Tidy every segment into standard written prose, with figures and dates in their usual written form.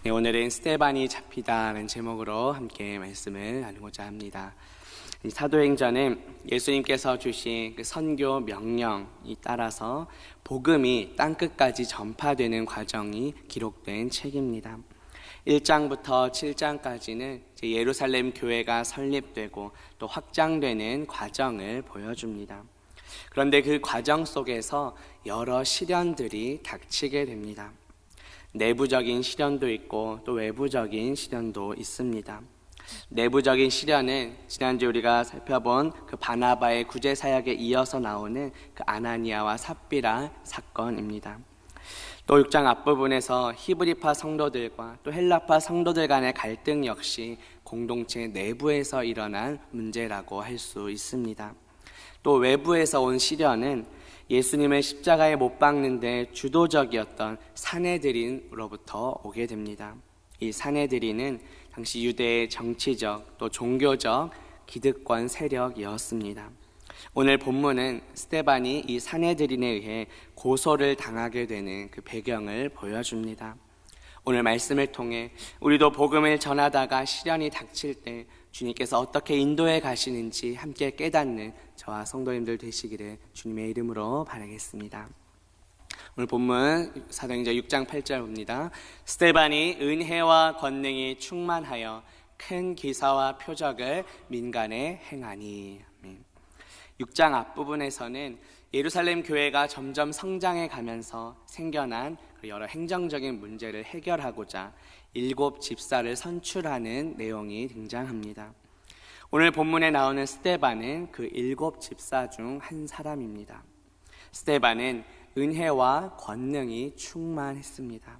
네, 오늘은 스데반이 잡히다라는 제목으로 함께 말씀을 나누고자 합니다. 이 사도행전은 예수님께서 주신 그 선교 명령이 따라서 복음이 땅끝까지 전파되는 과정이 기록된 책입니다. 1장부터 7장까지는 예루살렘 교회가 설립되고 또 확장되는 과정을 보여줍니다. 그런데 그 과정 속에서 여러 시련들이 닥치게 됩니다. 내부적인 시련도 있고 또 외부적인 시련도 있습니다. 내부적인 시련은 지난주 우리가 살펴본 그 바나바의 구제 사역에 이어서 나오는 그 아나니아와 삽비라 사건입니다. 또 6장 앞부분에서 히브리파 성도들과 또 헬라파 성도들 간의 갈등 역시 공동체 내부에서 일어난 문제라고 할 수 있습니다. 또 외부에서 온 시련은 예수님을 십자가에 못 박는데 주도적이었던 사내들인으로부터 오게 됩니다. 이 사내들인은 당시 유대의 정치적 또 종교적 기득권 세력이었습니다. 오늘 본문은 스데반이 이 사내들인에 의해 고소를 당하게 되는 그 배경을 보여줍니다. 오늘 말씀을 통해 우리도 복음을 전하다가 시련이 닥칠 때 주님께서 어떻게 인도해 가시는지 함께 깨닫는 저와 성도님들 되시기를 주님의 이름으로 바라겠습니다. 오늘 본문 사도행전 6장 8절 봅니다. 스데반이 은혜와 권능이 충만하여 큰 기사와 표적을 민간에 행하니. 6장 앞부분에서는 예루살렘 교회가 점점 성장해 가면서 생겨난 여러 행정적인 문제를 해결하고자 7 집사를 선출하는 내용이 등장합니다. 오늘 본문에 나오는 스데반은 그 7 집사 중 한 사람입니다. 스데반은 은혜와 권능이 충만했습니다.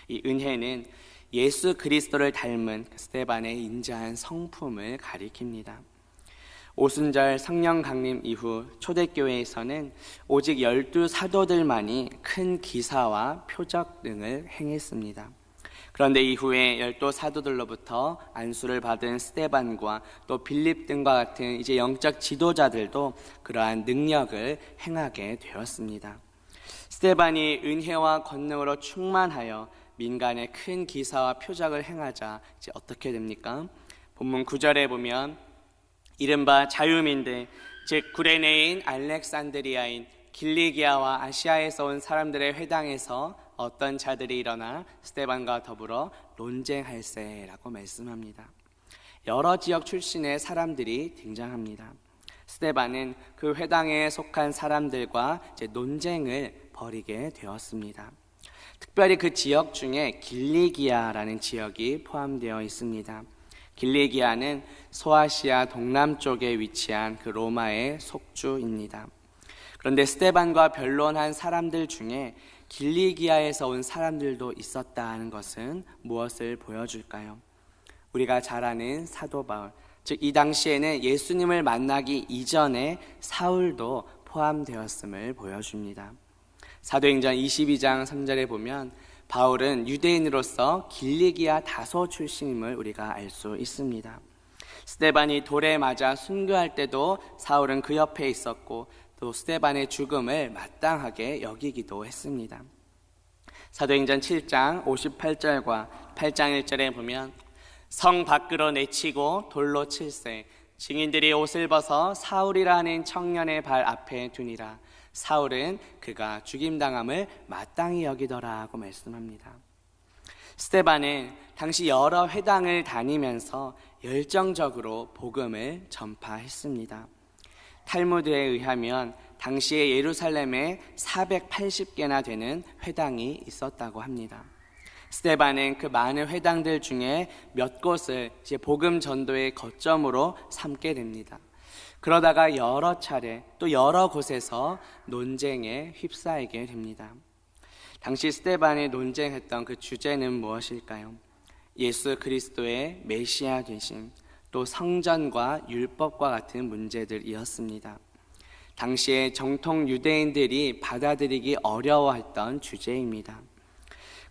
이 은혜는 예수 그리스도를 닮은 스데반의 인자한 성품을 가리킵니다. 오순절 성령 강림 이후 초대교회에서는 오직 12 사도들만이 큰 기사와 표적 등을 행했습니다. 그런데 이후에 12 사도들로부터 안수를 받은 스데반과 또 빌립 등과 같은 이제 영적 지도자들도 그러한 능력을 행하게 되었습니다. 스데반이 은혜와 권능으로 충만하여 민간에 큰 기사와 표적을 행하자 이제 어떻게 됩니까? 본문 9절에 보면 이른바 자유민들, 즉 구레네인 알렉산드리아인 길리기아와 아시아에서 온 사람들의 회당에서 어떤 자들이 일어나 스데반과 더불어 논쟁할세라고 말씀합니다. 여러 지역 출신의 사람들이 등장합니다. 스데반은 그 회당에 속한 사람들과 이제 논쟁을 벌이게 되었습니다. 특별히 그 지역 중에 길리기아라는 지역이 포함되어 있습니다. 길리기아는 소아시아 동남쪽에 위치한 그 로마의 속주입니다. 그런데 스데반과 변론한 사람들 중에 길리기아에서 온 사람들도 있었다는 것은 무엇을 보여줄까요? 우리가 잘 아는 사도 바울, 즉 이 당시에는 예수님을 만나기 이전에 사울도 포함되었음을 보여줍니다. 사도행전 22장 3절에 보면 바울은 유대인으로서 길리기아 다소 출신임을 우리가 알 수 있습니다. 스데반이 돌에 맞아 순교할 때도 사울은 그 옆에 있었고 또 스데반의 죽음을 마땅하게 여기기도 했습니다. 사도행전 7장 58절과 8장 1절에 보면 성 밖으로 내치고 돌로 칠세 증인들이 옷을 벗어 사울이라 하는 청년의 발 앞에 두니라. 사울은 그가 죽임당함을 마땅히 여기더라고 말씀합니다. 스데반은 당시 여러 회당을 다니면서 열정적으로 복음을 전파했습니다. 탈무드에 의하면 당시에 예루살렘에 480개나 되는 회당이 있었다고 합니다. 스데반은 그 많은 회당들 중에 몇 곳을 이제 복음 전도의 거점으로 삼게 됩니다. 그러다가 여러 차례 또 여러 곳에서 논쟁에 휩싸이게 됩니다. 당시 스데반이 논쟁했던 그 주제는 무엇일까요? 예수 그리스도의 메시아 되심, 또 성전과 율법과 같은 문제들이었습니다. 당시에 정통 유대인들이 받아들이기 어려워했던 주제입니다.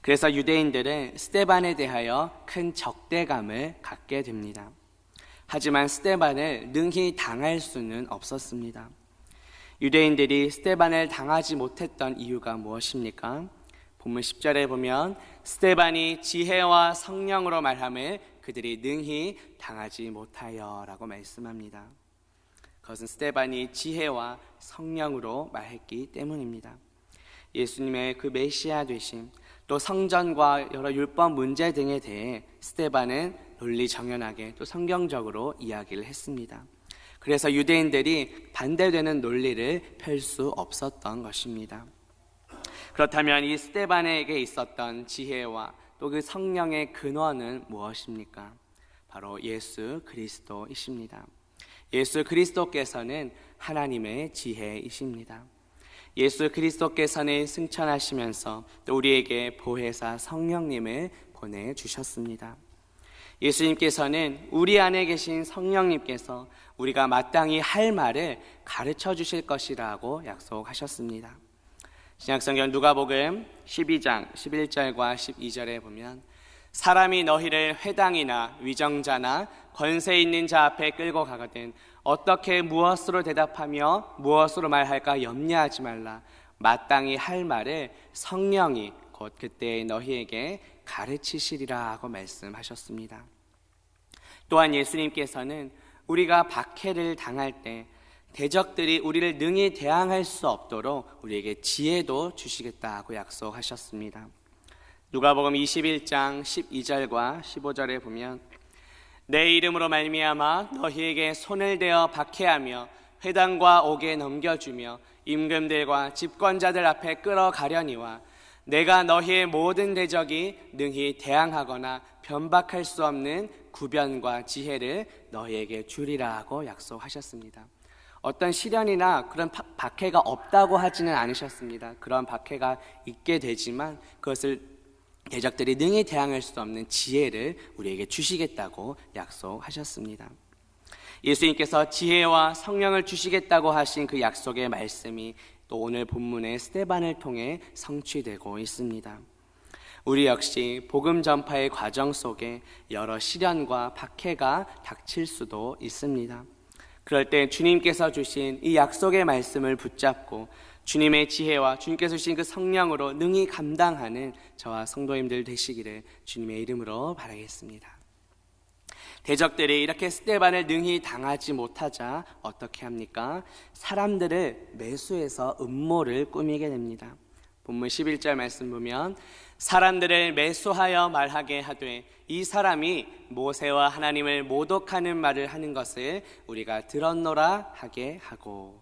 그래서 유대인들은 스데반에 대하여 큰 적대감을 갖게 됩니다. 하지만 스데반을 능히 당할 수는 없었습니다. 유대인들이 스데반을 당하지 못했던 이유가 무엇입니까? 본문 10절에 보면 스데반이 지혜와 성령으로 말함을 그들이 능히 당하지 못하여 라고 말씀합니다. 그것은 스데반이 지혜와 성령으로 말했기 때문입니다. 예수님의 그 메시아 되심, 또 성전과 여러 율법 문제 등에 대해 스데반은 논리정연하게 또 성경적으로 이야기를 했습니다. 그래서 유대인들이 반대되는 논리를 펼 수 없었던 것입니다. 그렇다면 이 스데반에게 있었던 지혜와 또 그 성령의 근원은 무엇입니까? 바로 예수 그리스도이십니다. 예수 그리스도께서는 하나님의 지혜이십니다. 예수 그리스도께서는 승천하시면서 또 우리에게 보혜사 성령님을 보내주셨습니다. 예수님께서는 우리 안에 계신 성령님께서 우리가 마땅히 할 말을 가르쳐 주실 것이라고 약속하셨습니다. 신약성경 누가복음 12장 11절과 12절에 보면 사람이 너희를 회당이나 위정자나 권세 있는 자 앞에 끌고 가거든 어떻게 무엇으로 대답하며 무엇으로 말할까 염려하지 말라. 마땅히 할 말을 성령이 곧 그때 너희에게 가르치시리라 하고 말씀하셨습니다. 또한 예수님께서는 우리가 박해를 당할 때 대적들이 우리를 능히 대항할 수 없도록 우리에게 지혜도 주시겠다고 약속하셨습니다. 누가복음 21장 12절과 15절에 보면 내 이름으로 말미암아 너희에게 손을 대어 박해하며 회당과 옥에 넘겨주며 임금들과 집권자들 앞에 끌어가려니와 내가 너희의 모든 대적이 능히 대항하거나 변박할 수 없는 구변과 지혜를 너희에게 주리라 하고 약속하셨습니다. 어떤 시련이나 그런 박해가 없다고 하지는 않으셨습니다. 그런 박해가 있게 되지만 그것을 대적들이 능히 대항할 수 없는 지혜를 우리에게 주시겠다고 약속하셨습니다. 예수님께서 지혜와 성령을 주시겠다고 하신 그 약속의 말씀이 또 오늘 본문의 스데반을 통해 성취되고 있습니다. 우리 역시 복음 전파의 과정 속에 여러 시련과 박해가 닥칠 수도 있습니다. 그럴 때 주님께서 주신 이 약속의 말씀을 붙잡고 주님의 지혜와 주님께서 주신 그 성령으로 능히 감당하는 저와 성도님들 되시기를 주님의 이름으로 바라겠습니다. 대적들이 이렇게 스데반을 능히 당하지 못하자 어떻게 합니까? 사람들을 매수해서 음모를 꾸미게 됩니다. 본문 11절 말씀 보면 사람들을 매수하여 말하게 하되 이 사람이 모세와 하나님을 모독하는 말을 하는 것을 우리가 들었노라 하게 하고,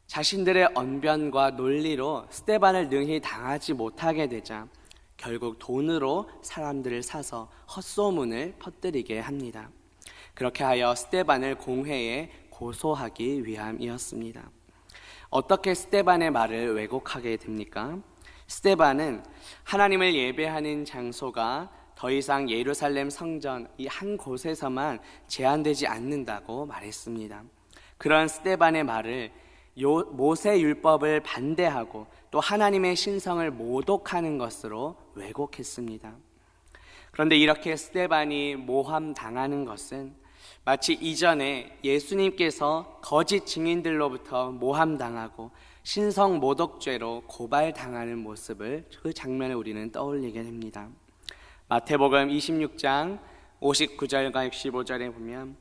자신들의 언변과 논리로 스데반을 능히 당하지 못하게 되자 결국 돈으로 사람들을 사서 헛소문을 퍼뜨리게 합니다. 그렇게 하여 스데반을 공회에 고소하기 위함이었습니다. 어떻게 스데반의 말을 왜곡하게 됩니까? 스데반은 하나님을 예배하는 장소가 더 이상 예루살렘 성전 이 한 곳에서만 제한되지 않는다고 말했습니다. 그런 스데반의 말을 모세 율법을 반대하고 또 하나님의 신성을 모독하는 것으로 왜곡했습니다. 그런데 이렇게 스데반이 모함당하는 것은 마치 이전에 예수님께서 거짓 증인들로부터 모함당하고 신성 모독죄로 고발당하는 모습을, 그 장면을 우리는 떠올리게 됩니다. 마태복음 26장 59절과 65절에 보면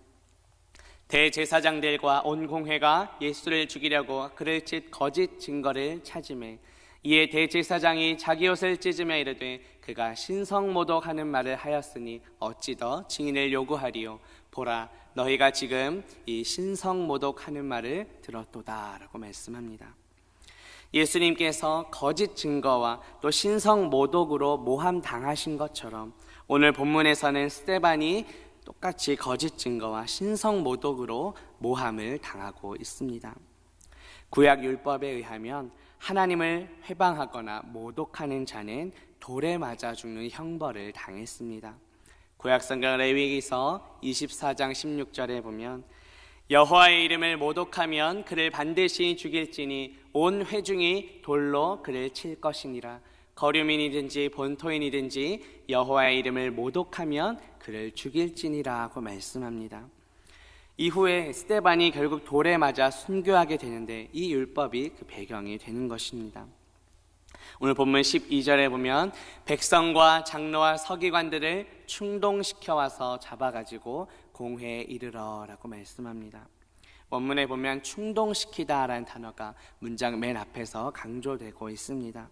대제사장들과 온 공회가 예수를 죽이려고 그를 칠 거짓 증거를 찾으매 이에 대제사장이 자기 옷을 찢으며 이르되 그가 신성모독하는 말을 하였으니 어찌 더 증인을 요구하리요. 보라, 너희가 지금 이 신성모독하는 말을 들었도다 라고 말씀합니다. 예수님께서 거짓 증거와 또 신성모독으로 모함당하신 것처럼 오늘 본문에서는 스데반이 똑같이 거짓 증거와 신성모독으로 모함을 당하고 있습니다. 구약 율법에 의하면 하나님을 회방하거나 모독하는 자는 돌에 맞아 죽는 형벌을 당했습니다. 구약성경 레위기서 24장 16절에 보면 여호와의 이름을 모독하면 그를 반드시 죽일지니 온 회중이 돌로 그를 칠 것이니라. 거류민이든지 본토인이든지 여호와의 이름을 모독하면 그를 죽일지니라 하고 말씀합니다. 이후에 스데반이 결국 돌에 맞아 순교하게 되는데 이 율법이 그 배경이 되는 것입니다. 오늘 본문 12절에 보면 백성과 장로와 서기관들을 충동시켜 와서 잡아가지고 공회에 이르러라고 말씀합니다. 원문에 보면 충동시키다라는 단어가 문장 맨 앞에서 강조되고 있습니다.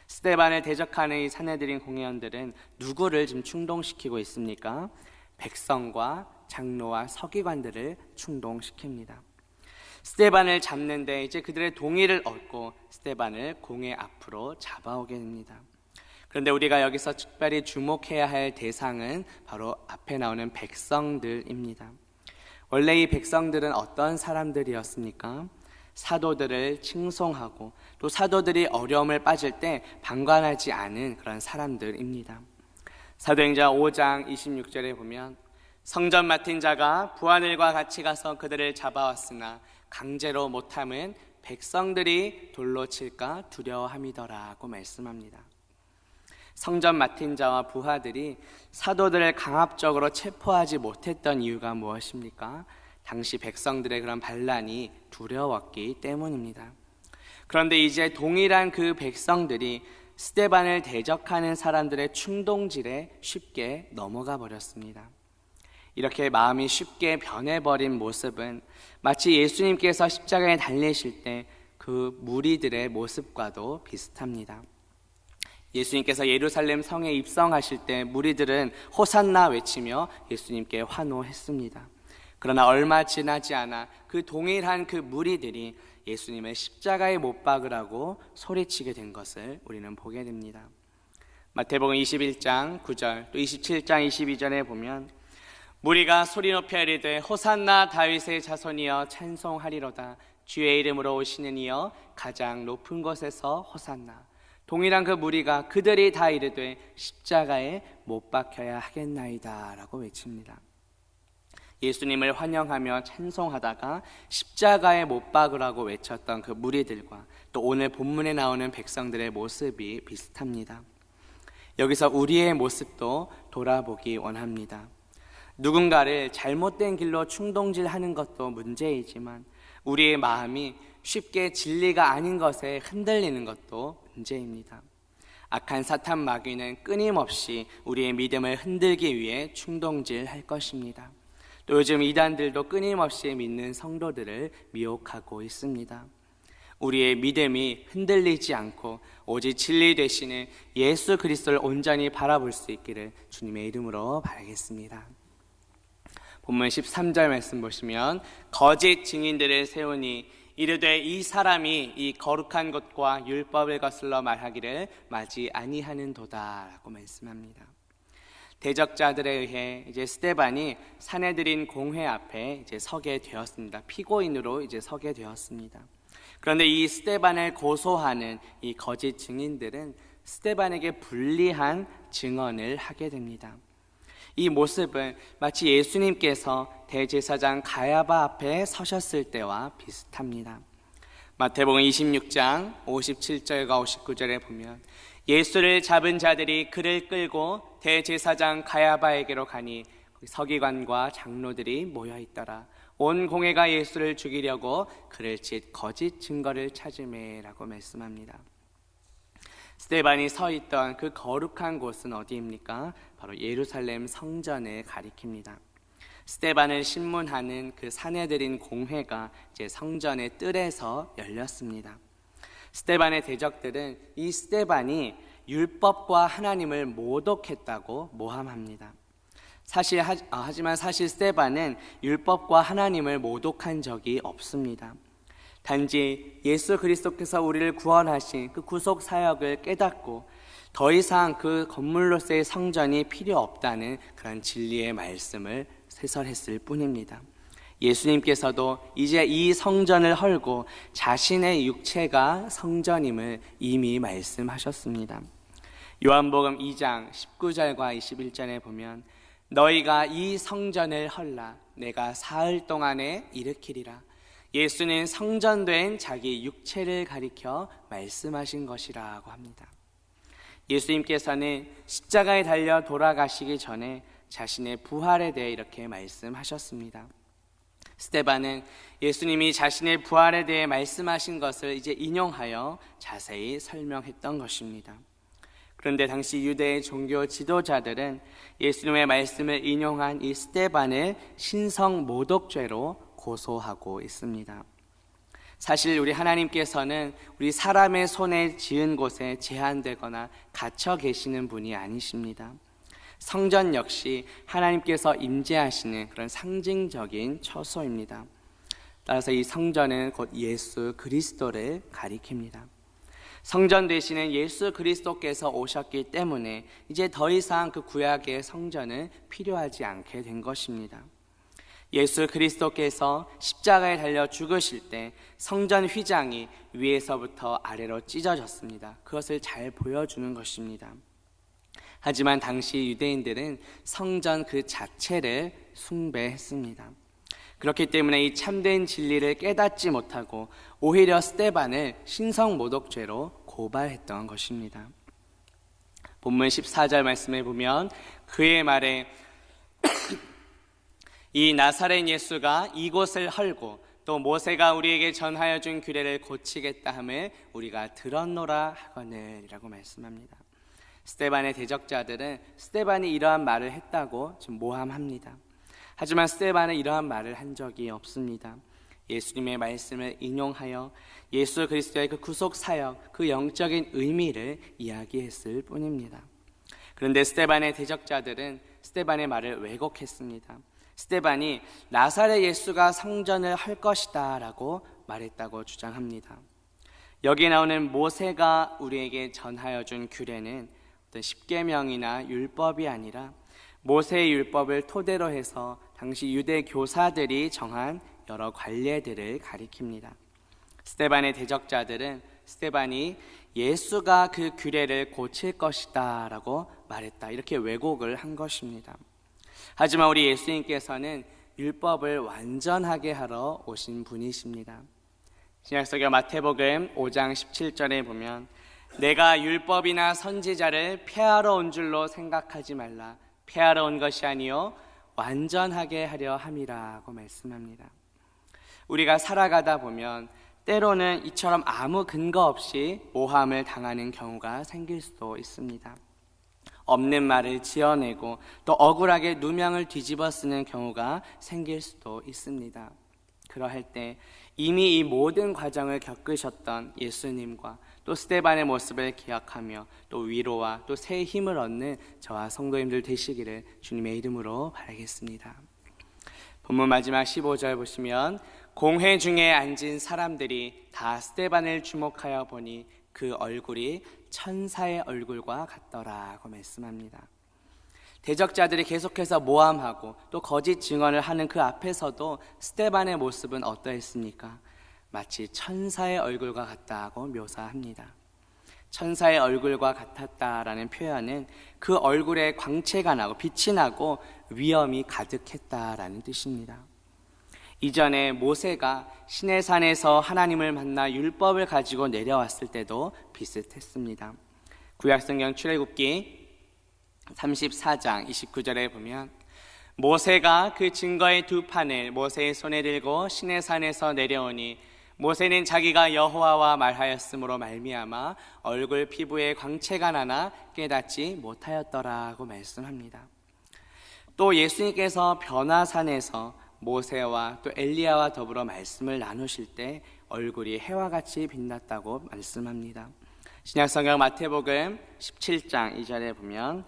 스데반을 대적하는 이 산헤드린 공회원들은 누구를 지금 충동시키고 있습니까? 백성과 장로와 서기관들을 충동시킵니다. 스데반을 잡는데 이제 그들의 동의를 얻고 스데반을 공회 앞으로 잡아오게 됩니다. 그런데 우리가 여기서 특별히 주목해야 할 대상은 바로 앞에 나오는 백성들입니다. 원래 이 백성들은 어떤 사람들이었습니까? 사도들을 칭송하고 또 사도들이 어려움을 빠질 때 방관하지 않은 그런 사람들입니다. 사도행전 5장 26절에 보면 성전 맡은 자가 부하들과 같이 가서 그들을 잡아왔으나 강제로 못함은 백성들이 돌로 칠까 두려워함이더라고 말씀합니다. 성전 맡은 자와 부하들이 사도들을 강압적으로 체포하지 못했던 이유가 무엇입니까? 당시 백성들의 그런 반란이 두려웠기 때문입니다. 그런데 이제 동일한 그 백성들이 스데반을 대적하는 사람들의 충동질에 쉽게 넘어가 버렸습니다. 이렇게 마음이 쉽게 변해버린 모습은 마치 예수님께서 십자가에 달리실 때 그 무리들의 모습과도 비슷합니다. 예수님께서 예루살렘 성에 입성하실 때 무리들은 호산나 외치며 예수님께 환호했습니다. 그러나 얼마 지나지 않아 그 동일한 그 무리들이 예수님을 십자가에 못 박으라고 소리치게 된 것을 우리는 보게 됩니다. 마태복음 21장 9절 또 27장 22절에 보면 무리가 소리 높여 이르되 호산나 다윗의 자손이여 찬송하리로다 주의 이름으로 오시는 이여 가장 높은 곳에서 호산나. 동일한 그 무리가 그들이 다 이르되 십자가에 못 박혀야 하겠나이다 라고 외칩니다. 예수님을 환영하며 찬송하다가 십자가에 못 박으라고 외쳤던 그 무리들과 또 오늘 본문에 나오는 백성들의 모습이 비슷합니다. 여기서 우리의 모습도 돌아보기 원합니다. 누군가를 잘못된 길로 충동질하는 것도 문제이지만 우리의 마음이 쉽게 진리가 아닌 것에 흔들리는 것도 문제입니다. 악한 사탄 마귀는 끊임없이 우리의 믿음을 흔들기 위해 충동질할 것입니다. 또 요즘 이단들도 끊임없이 믿는 성도들을 미혹하고 있습니다. 우리의 믿음이 흔들리지 않고 오직 진리 되시는 예수 그리스도를 온전히 바라볼 수 있기를 주님의 이름으로 바라겠습니다. 본문 13절 말씀 보시면 거짓 증인들을 세우니 이르되 이 사람이 이 거룩한 것과 율법을 거슬러 말하기를 마지 아니하는도다 라고 말씀합니다. 대적자들에 의해 이제 스데반이 산헤드린 공회 앞에 이제 서게 되었습니다. 피고인으로 이제 서게 되었습니다. 그런데 이 스데반을 고소하는 이 거짓 증인들은 스데반에게 불리한 증언을 하게 됩니다. 이 모습은 마치 예수님께서 대제사장 가야바 앞에 서셨을 때와 비슷합니다. 마태복음 26장 57절과 59절에 보면 예수를 잡은 자들이 그를 끌고 대제사장 가야바에게로 가니 서기관과 장로들이 모여 있더라. 온 공회가 예수를 죽이려고 그를 칫 거짓 증거를 찾으매라고 말씀합니다. 스데반이 서 있던 그 거룩한 곳은 어디입니까? 바로 예루살렘 성전을 가리킵니다. 스데반을 신문하는 그 산헤드린 공회가 이제 성전의 뜰에서 열렸습니다. 스데반의 대적들은 이 스데반이 율법과 하나님을 모독했다고 모함합니다. 하지만 사실 스데반은 율법과 하나님을 모독한 적이 없습니다. 단지 예수 그리스도께서 우리를 구원하신 그 구속 사역을 깨닫고 더 이상 그 건물로서의 성전이 필요 없다는 그런 진리의 말씀을 쇄설했을 뿐입니다. 예수님께서도 이제 이 성전을 헐고 자신의 육체가 성전임을 이미 말씀하셨습니다. 요한복음 2장 19절과 21절에 보면 너희가 이 성전을 헐라 내가 사흘 동안에 일으키리라. 예수는 성전된 자기 육체를 가리켜 말씀하신 것이라고 합니다. 예수님께서는 십자가에 달려 돌아가시기 전에 자신의 부활에 대해 이렇게 말씀하셨습니다. 스데반은 예수님이 자신의 부활에 대해 말씀하신 것을 이제 인용하여 자세히 설명했던 것입니다. 그런데 당시 유대의 종교 지도자들은 예수님의 말씀을 인용한 이 스데반을 신성 모독죄로 고소하고 있습니다. 사실 우리 하나님께서는 우리 사람의 손에 지은 곳에 제한되거나 갇혀 계시는 분이 아니십니다. 성전 역시 하나님께서 임재하시는 그런 상징적인 처소입니다. 따라서 이 성전은 곧 예수 그리스도를 가리킵니다. 성전 되시는 예수 그리스도께서 오셨기 때문에 이제 더 이상 그 구약의 성전은 필요하지 않게 된 것입니다. 예수 그리스도께서 십자가에 달려 죽으실 때 성전 휘장이 위에서부터 아래로 찢어졌습니다. 그것을 잘 보여주는 것입니다. 하지만 당시 유대인들은 성전 그 자체를 숭배했습니다. 그렇기 때문에 이 참된 진리를 깨닫지 못하고 오히려 스데반을 신성모독죄로 고발했던 것입니다. 본문 14절 말씀에 보면 그의 말에 이 나사렛 예수가 이곳을 헐고 또 모세가 우리에게 전하여 준 규례를 고치겠다 함을 우리가 들었노라 하거늘이라고 말씀합니다. 스데반의 대적자들은 스데반이 이러한 말을 했다고 지금 모함합니다. 하지만 스데반은 이러한 말을 한 적이 없습니다. 예수님의 말씀을 인용하여 예수 그리스도의 그 구속 사역, 그 영적인 의미를 이야기했을 뿐입니다. 그런데 스데반의 대적자들은 스데반의 말을 왜곡했습니다. 스데반이 나사렛 예수가 성전을 할 것이다 라고 말했다고 주장합니다. 여기 나오는 모세가 우리에게 전하여 준 규례는 어떤 십계명이나 율법이 아니라 모세의 율법을 토대로 해서 당시 유대 교사들이 정한 여러 관례들을 가리킵니다. 스데반의 대적자들은 스데반이 예수가 그 규례를 고칠 것이다 라고 말했다, 이렇게 왜곡을 한 것입니다. 하지만 우리 예수님께서는 율법을 완전하게 하러 오신 분이십니다. 신약성경 마태복음 5장 17절에 보면 내가 율법이나 선지자를 폐하러 온 줄로 생각하지 말라. 폐하러 온 것이 아니요 완전하게 하려 함이라고 말씀합니다. 우리가 살아가다 보면 때로는 이처럼 아무 근거 없이 모함을 당하는 경우가 생길 수도 있습니다. 없는 말을 지어내고 또 억울하게 누명을 뒤집어 쓰는 경우가 생길 수도 있습니다. 그러할 때 이미 이 모든 과정을 겪으셨던 예수님과 또 스데반의 모습을 기억하며 또 위로와 또 새 힘을 얻는 저와 성도님들 되시기를 주님의 이름으로 바라겠습니다. 본문 마지막 15절 보시면 공회 중에 앉은 사람들이 다 스데반을 주목하여 보니 그 얼굴이 천사의 얼굴과 같더라고 말씀합니다. 대적자들이 계속해서 모함하고 또 거짓 증언을 하는 그 앞에서도 스데반의 모습은 어떠했습니까? 마치 천사의 얼굴과 같다고 묘사합니다. 천사의 얼굴과 같았다라는 표현은 그 얼굴에 광채가 나고 빛이 나고 위엄이 가득했다라는 뜻입니다. 이전에 모세가 시내산에서 하나님을 만나 율법을 가지고 내려왔을 때도 비슷했습니다. 구약성경 출애굽기 34장 29절에 보면 모세가 그 증거의 두 판을 모세의 손에 들고 시내산에서 내려오니 모세는 자기가 여호와와 말하였으므로 말미암아 얼굴 피부에 광채가 나나 깨닫지 못하였더라고 말씀합니다. 또 예수님께서 변화산에서 모세와 또 엘리야와 더불어 말씀을 나누실 때 얼굴이 해와 같이 빛났다고 말씀합니다. 신약성경 마태복음 17장 2절에 보면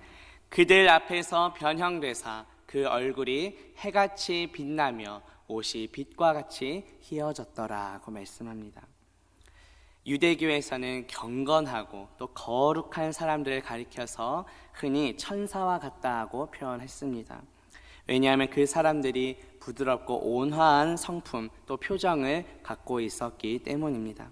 그들 앞에서 변형되사 그 얼굴이 해같이 빛나며 옷이 빛과 같이 희어졌더라고 말씀합니다. 유대교에서는 경건하고 또 거룩한 사람들을 가리켜서 흔히 천사와 같다고 표현했습니다. 왜냐하면 그 사람들이 부드럽고 온화한 성품 또 표정을 갖고 있었기 때문입니다.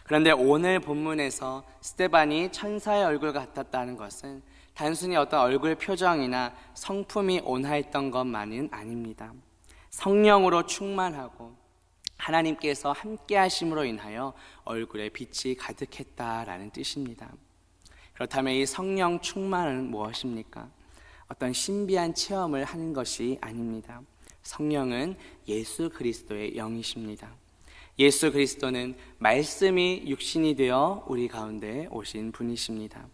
그런데 오늘 본문에서 스데반이 천사의 얼굴 같았다는 것은 단순히 어떤 얼굴 표정이나 성품이 온화했던 것만은 아닙니다. 성령으로 충만하고 하나님께서 함께 하심으로 인하여 얼굴에 빛이 가득했다라는 뜻입니다. 그렇다면 이 성령 충만은 무엇입니까? 어떤 신비한 체험을 하는 것이 아닙니다. 성령은 예수 그리스도의 영이십니다. 예수 그리스도는 말씀이 육신이 되어 우리 가운데 오신 분이십니다.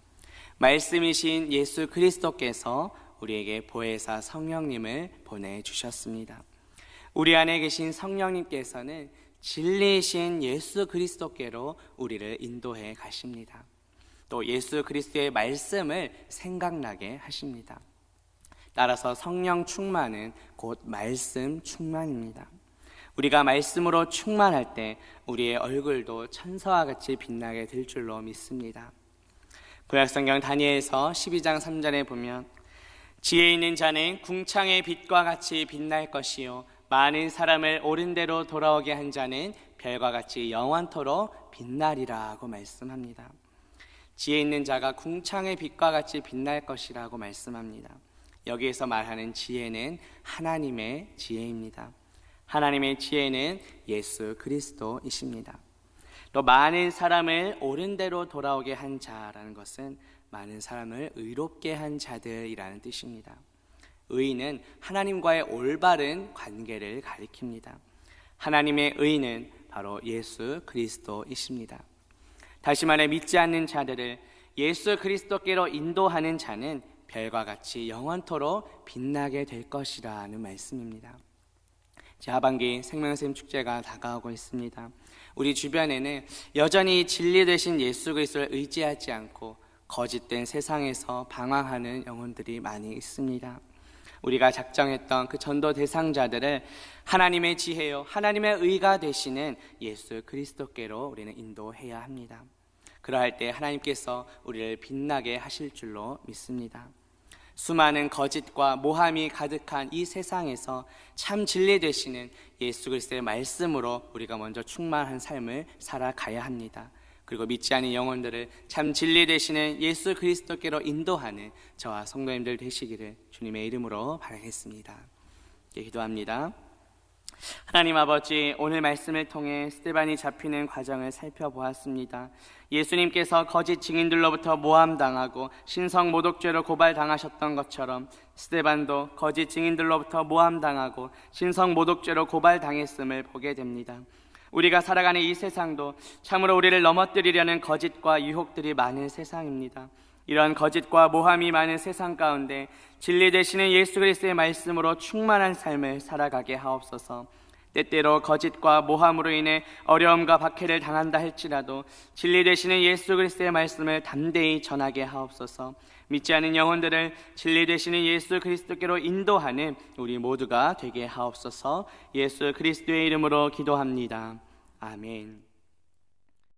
말씀이신 예수 그리스도께서 우리에게 보혜사 성령님을 보내주셨습니다. 우리 안에 계신 성령님께서는 진리이신 예수 그리스도께로 우리를 인도해 가십니다. 또 예수 그리스도의 말씀을 생각나게 하십니다. 따라서 성령 충만은 곧 말씀 충만입니다. 우리가 말씀으로 충만할 때 우리의 얼굴도 천사와 같이 빛나게 될 줄로 믿습니다. 구약성경 다니엘서 12장 3절에 보면 지혜 있는 자는 궁창의 빛과 같이 빛날 것이요 많은 사람을 옳은 대로 돌아오게 한 자는 별과 같이 영원토록 빛나리라고 말씀합니다. 지혜 있는 자가 궁창의 빛과 같이 빛날 것이라고 말씀합니다. 여기에서 말하는 지혜는 하나님의 지혜입니다. 하나님의 지혜는 예수 그리스도이십니다. 또 많은 사람을 옳은 대로 돌아오게 한 자라는 것은 많은 사람을 의롭게 한 자들이라는 뜻입니다. 의는 하나님과의 올바른 관계를 가리킵니다. 하나님의 의는 바로 예수 그리스도이십니다. 다시 말해 믿지 않는 자들을 예수 그리스도께로 인도하는 자는 별과 같이 영원토록 빛나게 될 것이라는 말씀입니다. 하반기 생명샘 축제가 다가오고 있습니다. 우리 주변에는 여전히 진리 되신 예수 그리스도를 의지하지 않고 거짓된 세상에서 방황하는 영혼들이 많이 있습니다. 우리가 작정했던 그 전도 대상자들을 하나님의 지혜요 하나님의 의가 되시는 예수 그리스도께로 우리는 인도해야 합니다. 그러할 때 하나님께서 우리를 빛나게 하실 줄로 믿습니다. 수많은 거짓과 모함이 가득한 이 세상에서 참 진리 되시는 예수 그리스도의 말씀으로 우리가 먼저 충만한 삶을 살아가야 합니다. 그리고 믿지 않는 영혼들을 참 진리 되시는 예수 그리스도께로 인도하는 저와 성도님들 되시기를 주님의 이름으로 바라겠습니다. 기도합니다. 하나님 아버지, 오늘 말씀을 통해 스데반이 잡히는 과정을 살펴보았습니다. 예수님께서 거짓 증인들로부터 모함당하고 신성 모독죄로 고발당하셨던 것처럼 스데반도 거짓 증인들로부터 모함당하고 신성 모독죄로 고발당했음을 보게 됩니다. 우리가 살아가는 이 세상도 참으로 우리를 넘어뜨리려는 거짓과 유혹들이 많은 세상입니다. 이런 거짓과 모함이 많은 세상 가운데 진리 되시는 예수 그리스도의 말씀으로 충만한 삶을 살아가게 하옵소서. 때때로 거짓과 모함으로 인해 어려움과 박해를 당한다 할지라도 진리 되시는 예수 그리스도의 말씀을 담대히 전하게 하옵소서. 믿지 않는 영혼들을 진리 되시는 예수 그리스도께로 인도하는 우리 모두가 되게 하옵소서. 예수 그리스도의 이름으로 기도합니다. 아멘.